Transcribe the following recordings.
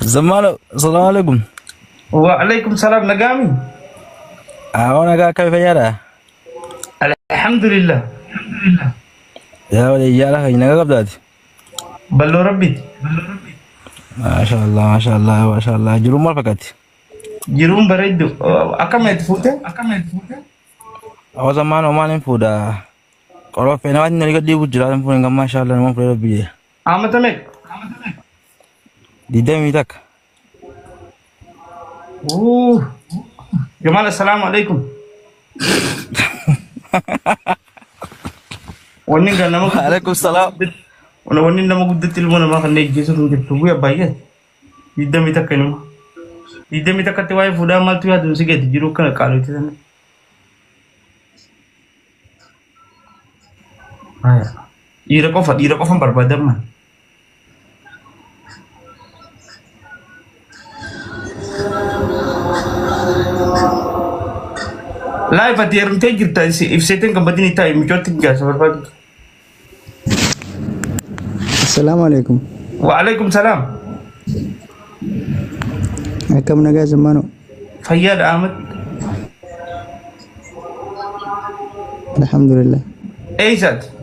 زمانه السلام عليكم. وعليكم السلام نقامي. أنا قاعد كيف يا الحمد لله. يا ولي يا لك إنك قبضت. بلو ربي. ما شاء الله ما شاء الله ما شاء الله جروم ما فقط. جروم بريدو أكمل تفوته. أو زمان وما نفودا. kalau fena wani nari gadi bujra pun enggak masalah mau perlu lebih. Amat amek. Di demi tak. Gimana assalamualaikum. Wani enggak nama. Waalaikumsalam. Wani nama gudde tilmo nama kan nek jesu tun gitu ya bayi. Di demi tak kan. Di demi tak katiwai fuda mal tu ya dun sige di jiru kan kalau itu sana. Ira kofan berbadam man. Live at the take it if setting company time jotting gas or what. Assalamu alaikum. Wa alaikum salam. Kam naga zamano. Fayyad Ahmed. Alhamdulillah. Aizat.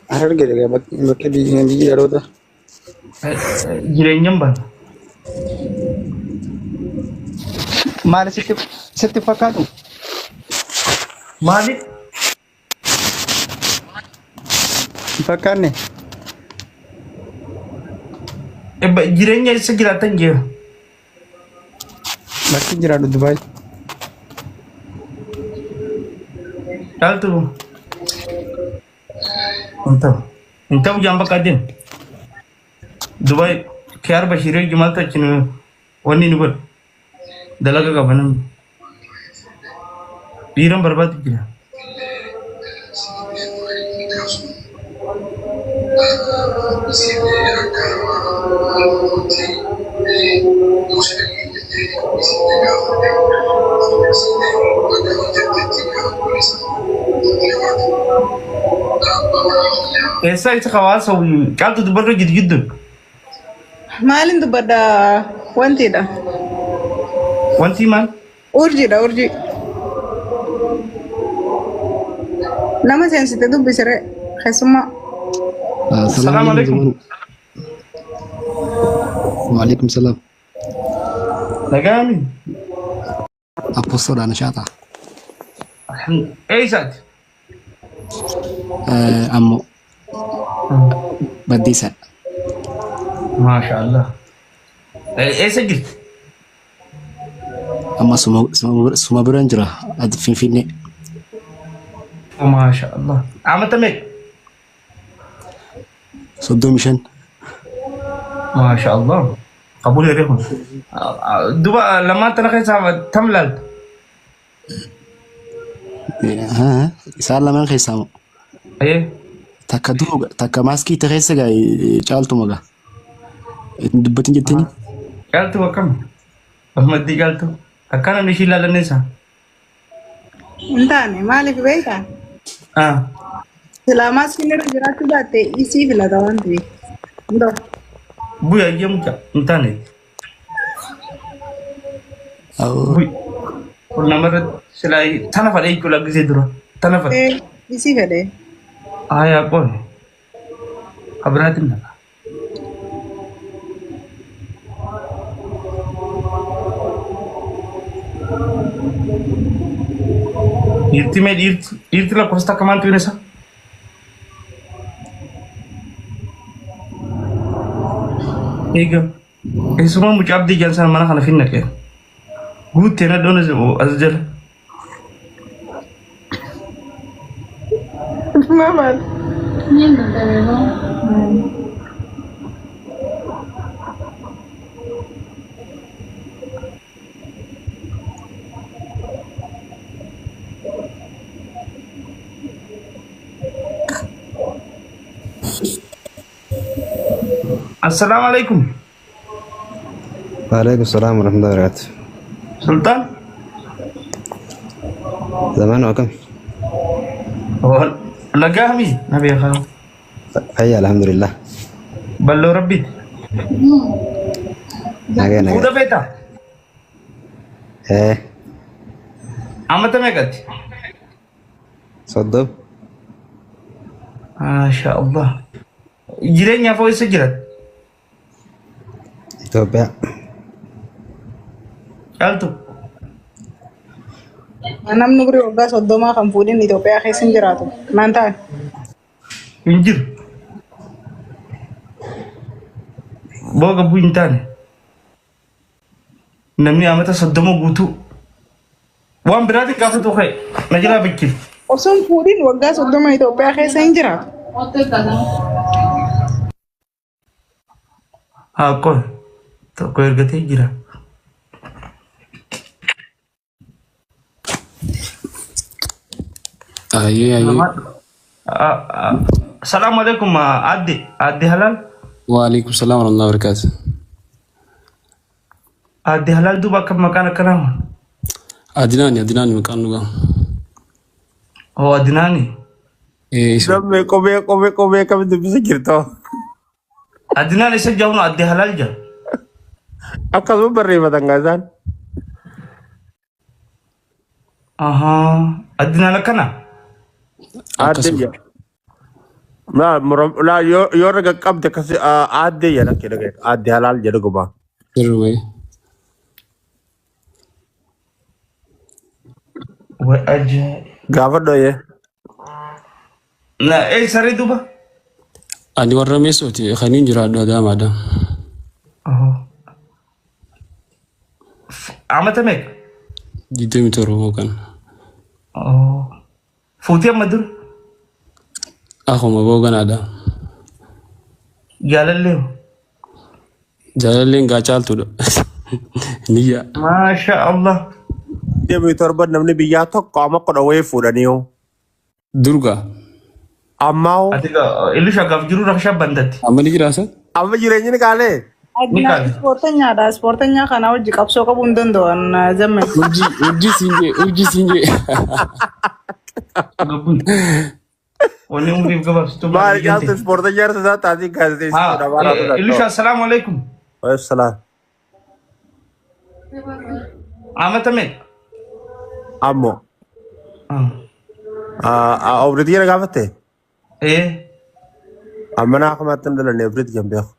Arar gele bakka biji yaro da. Jireenyam ban. Maal sitti fakkaatu. Maali? Fakkaanne. Jireenya isa jiraatan jira. Bakki jiraadhu Dubaay. Daaltu. Entah jam bakadin. Dubai kayar bashire jumal ta cinu wani nubal. Dalaga ka banan. Biram barbat kira. Esa itu kawas sawi. Kalau tu baru gitu. Malin tu pada wanti dah. Wanti man? Urji dah urji. Nama sensitif tu bicara khasma. Assalamualaikum. Waalaikumsalam. Nagami. Apa sudah nasihatah? Aizat. Ammo. Badisa. Masya Allah. Sejil. Amma semua beranjurah ada fin. Masya Allah. Amat amek. Sodom mission. Masya Allah. Kabul ya rehun. Dua lama terakhir sama tamlal. Isalah man khaysamo. Takka maski teresa ga chaltu maga. Dubbatin jettini. Galtu akam. Ahmad di galtu. Akana nishila lanesa. Entah ni Malik baika. Selama sini raja tu bate isi bila tawan tu. Ndo. Buya jam ka. Entah ni. Buy. Nomor selai tanah pada ikut lagi sedura. Tanah pada. Isi kade. Ayah pun. Aberatin nak. Irti lah kosta kaman tu nesa. Ega. Semua mucap di jalan sana mana kana finnak ya. Gue tiada dona azjar. Mama. Assalamualaikum. Waalaikumsalam warahmatullahi wabarakatuh. Sultan. Zaman apa? Oh, lagami. Nabi akal. Fayya alhamdulillah. Ballo Rabbi. Naga naga. Fuda beta. Eh, Amata meqati. soddom. Masha Allah. Jireenya foo isa jirat. Itoophiyaa. Caaltu. Namni guri waggaa soddomaa kan fuudhin Itoophiyaa keessa hin jiraatu. Naan ta'an. Hin jiru. Booga buu hin taane. Namni amata 30 guutuu. Waan biraatiin gaafatu ka'e. Na jalaa bakkiif. Osoo hin fuudhin waggaa soddoma Itoophiyaa keessa hin jiraatu. Haa qoy. Tokko ergatee jira. Aye. Assalamu alaikum adde. Adde halal. Waalaikum salam warahmatullahi wabarakatuh. Adde halal duuba akka maqaan akkanaa. Adinani maqaan dhugaa. Oh Adinaani. Samme kobe kami dubbisa jirto. Adinaan isa jahuun adde halal jaa. Akkasuma barreeffatan gaasaan. Adinaan akkana. Aadde jaa. La yoo raga qabde kasi aadde jedha kedha aadde halal jedha gubbaa. Sirrumee. Way ajaa'ib. Gaafa dhoye. Na saree duuba. Ani warra meesoti kaniin jiraadhu adaamaadha. Amata meeqa? 27 kan. Fuutee amma dur. Akkuma booganaadha. Jaalallee. Jaalalleen gaa caaltuudha. Niyya. Masha Allah. Deemee torba namni biyyaa tokko amma kudha wayii fuudhanii Durga. ammaa Ati ilisha gaaf jiru rakshaa bandatti. Amma ni jiraasa? amma jireenyi ni kaalee. Addunyaa ispoortanyaadha. Ispoortanyaa kana wajji qabsoo qabuu hin danda'an zamme. Urjii siinjee. Wanni umriif gabaabsitu. Maal jaaltu ispoortii jaarsa isaa taasii gaazexeessituudha. Ilisha assalamu alaikum. Waalaikumsalam. Amata meeqa? Ammoo. Obritii kana gaafatte? Amma naa kamaatti hin dalanne obritii kan beeku.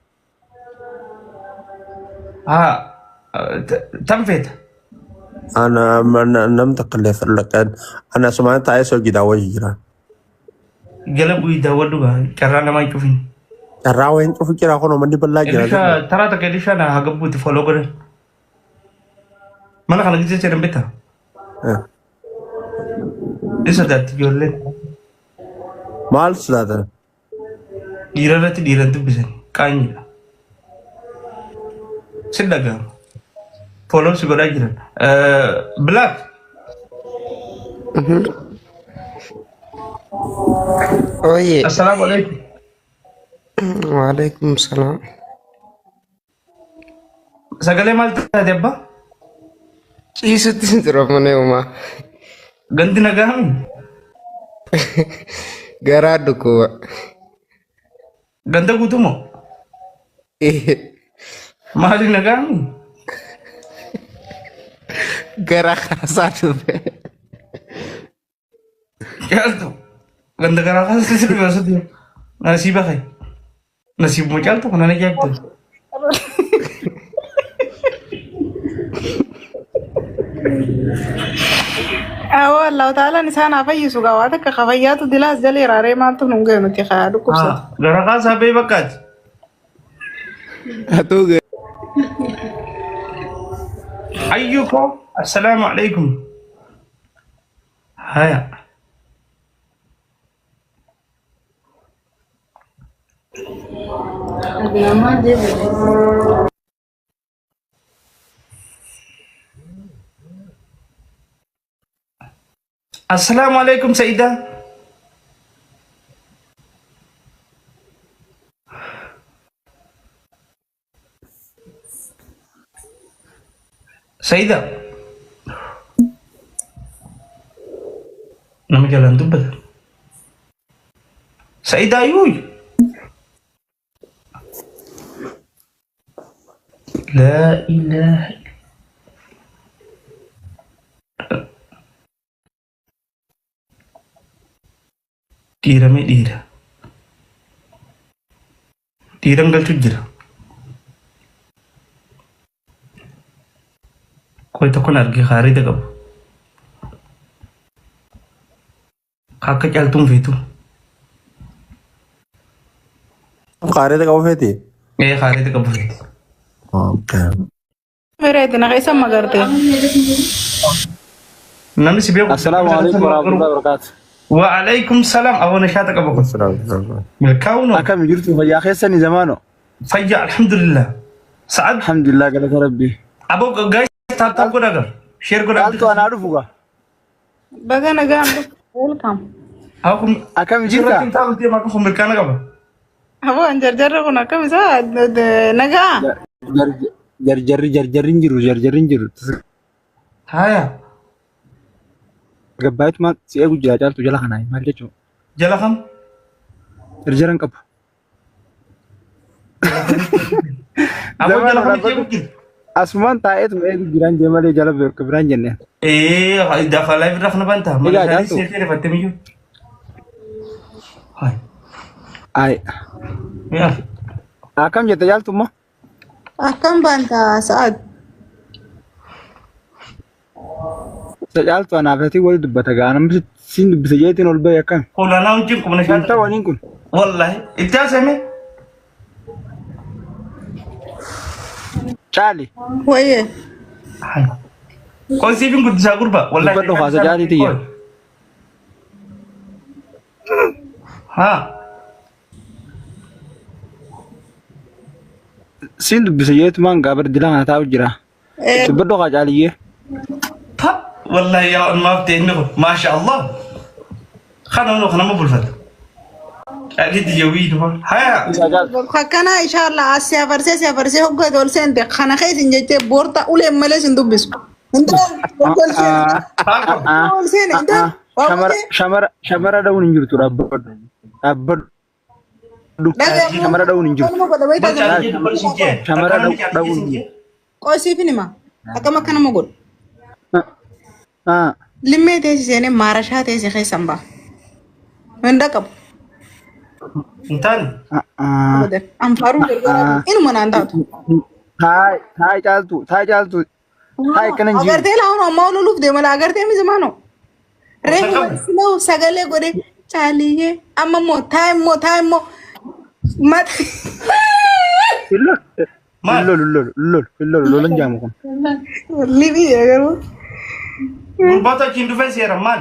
Tam feeta? Ana nam takka illee fallaqaan ana sumaan taa'ee soojii daawwachuu jira. Jala bu'ii daawwadhu carraa namaa hin cufin. Carraa wayin cufu jira kun uummanni bal'aa jira. Ilisha taraa takka ilisha na hagabbuuti foloo godhan. Mana kana gisee jedhan beektaa? Isa daatti ijoolleen. Maal sodaatan? Dhiira irratti dhiiran dubbisan qaanyiidha. Si dhaga'ama. Foloo si godhaa jiran. Black. Oye, Assalamu alaikum. Waalaikumsalam. Sagalee maal taate abbaa? Ciisutti hin jira mana uumaa. Ganti nagahami. Garaa dhukkuba. Ganda guutumoo? Maali nagahami? Garaa kaasaa dhufe. Caaltu. Ganda garaa kaasa sirbi asatti. Nasiiba kee. Nasiibuma caaltu kana na jaabte. Allah ta'ala isaan haa fayyisu gaa waan akka kafayyaatu dilaas jalee raaree maaltu nu ga'e nuti haa dhukkubsatu. Garaa kaasaa bee bakkaati. Atuu ga'e. Ayyuko. Assalaamu alaikum. Haya. Assalamu alaikum Saida. Saida. Nama jalan tuh betul. Saida yui. لا إله ديرة ما ديرة ديرة قال تجرا كوي تكون أرجع خارج تكب خاك جالتم فيتو قارئ كم فيتي إيه خارج تكب فيتو اوكي मेरे इतना कैसा मगर थे نمشي سبيو السلام عليكم ورحمة الله وبركاته. وعليكم السلام أبو نشاطك أبو السلام الكون أكم جرت فيا خيسني زمانه. فيا الحمد لله سعد الحمد لله قالك ربي. أبو جاي تاب كذا كذا شير كذا قالت أنا أعرفك. بقى نجام welcome أبوكم أكم شير جرت؟ كم تاب تيجي معكم خمركان كذا أبو أنجر جرب كنا كم ساعة نجا جرجرين جرو. هايا قبائت ما سيأكل جلاد تجلا خناي ما لجوا. جلهم رجران كب. أبو زمان جلهم رابط. كيف كذا أسمان تايت ما يدي جيران جمال جلا كبران جنة. إيه دخل لايف رخنا بنتها ما إيه، لازم جاتو. سيرتي فتميجو هاي أي. يا أكم جتجال توما. كم بنتا سعد تجال تو أنا فتي ولد بتجا أنا مش سين بسجيتين ولا بيا كم. قول أنا وجهكم أنت نشاط وين كن؟ والله أنت سامي شالي. ويه هاي كون سيفين كنت ساقول بقى والله بدو خاصة جالي تيجي. ها سين بسجيت مان قابر دلان أنا تاو جرا. بدو خاصة جاليه. طب والله يا ما بتعمله ما شاء الله خلنا ما بلفت أكيد يويد هيا خكنا إن شاء الله سيا فرسي هو قدول سند خنا خيس إنجت بورتا أولي ملش ندبس أنت قول سين أنت شمرة داون إنجر ترى أبد شمرة داون إنجر شمرة داون إنجر قوسي فيني ما أكما كنا مقول لما تيجي سيني مارشها تيجي خيس سامبا من دكاب انتاني أبدا أم فارو إنه من عندها هاي جالتو هاي كنا نجيب अगर तेल आओ ना लुक दे मला अगर ते मी जमानो रे स्लो सगले गोरे चालिए अम्मा मोथाय मो मत لولن جامكم लिवी अगर वो गुरबाता चिंटू फैस यार मान